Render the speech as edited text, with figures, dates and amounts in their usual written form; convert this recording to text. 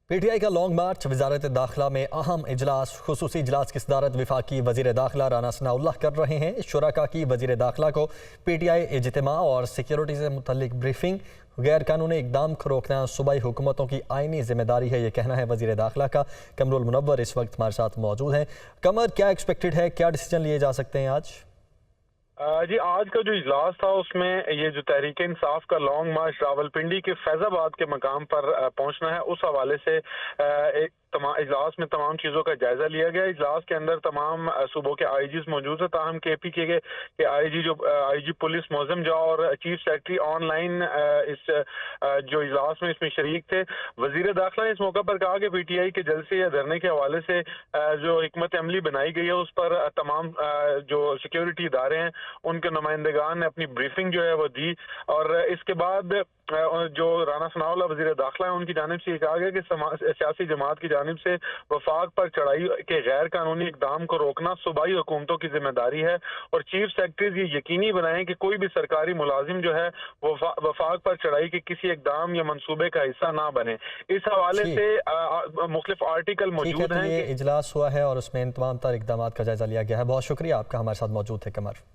P T I का long मार्च वजारत दाखिला में अहम इजलास खुसूसी इजलास की सदारत वफाकी वजीर दाखिला राना सनाउल्लाह कर रहे हैं। शुरका की वजीर दाखिला को पी टी आई इज्तिमा और सिक्योरिटी से मुतल्लिक ब्रीफिंग गैर कानूनी इकदाम को रोकना सूबाई हुकूमतों की आइनी जिम्मेदारी है, ये कहना है वजीर दाखिला का। कमरुल मुनव्वर इस वक्त हमारे साथ मौजूद हैं। कमर, क्या एक्सपेक्टेड है, क्या डिसीजन लिए जा सकते हैं आज? जी, आज का जो इजलास था उसमें ये जो तहरीक इंसाफ का लॉन्ग मार्च रावलपिंडी के फैजाबाद के मकाम पर पहुंचना है, उस हवाले से एक इजलास में तमाम चीज़ों का जायजा लिया गया। इजलास के अंदर तमाम सूबों के आईजीज मौजूद है। ताहम के पी के आईजी पुलिस मौजम जा और चीफ सेक्रेटरी ऑनलाइन इस जो इजलास में इसमें शरीक थे। वजीर दाखिला ने इस मौका पर कहा कि PTI के जलसे या धरने के हवाले से जो हिकमत अमली बनाई गई है उस पर तमाम जो सिक्योरिटी इदारे हैं उनके नुमाइंदगान ने अपनी ब्रीफिंग जो है वो दी। और इसके बाद जो राना सनाउल्लाह वजीर दाखिला है उनकी जानिब से कहा गया कि सियासी जमात की जानिब से वफाक पर चढ़ाई के गैर कानूनी इकदाम को रोकना सूबाई हुकूमतों की जिम्मेदारी है और चीफ सेक्रेटरी ये यकीनी बनाएं कि कोई भी सरकारी मुलाजिम जो है वो वफाक पर चढ़ाई के किसी इकदाम या मंसूबे का हिस्सा ना बने। इस हवाले से मुख्तलिफ आर्टिकल मौजूद हैं। इजलास हुआ है और उसमें तमाम तर इकदाम का जायजा लिया गया है। बहुत शुक्रिया आपका हमारे साथ मौजूद थे कमर।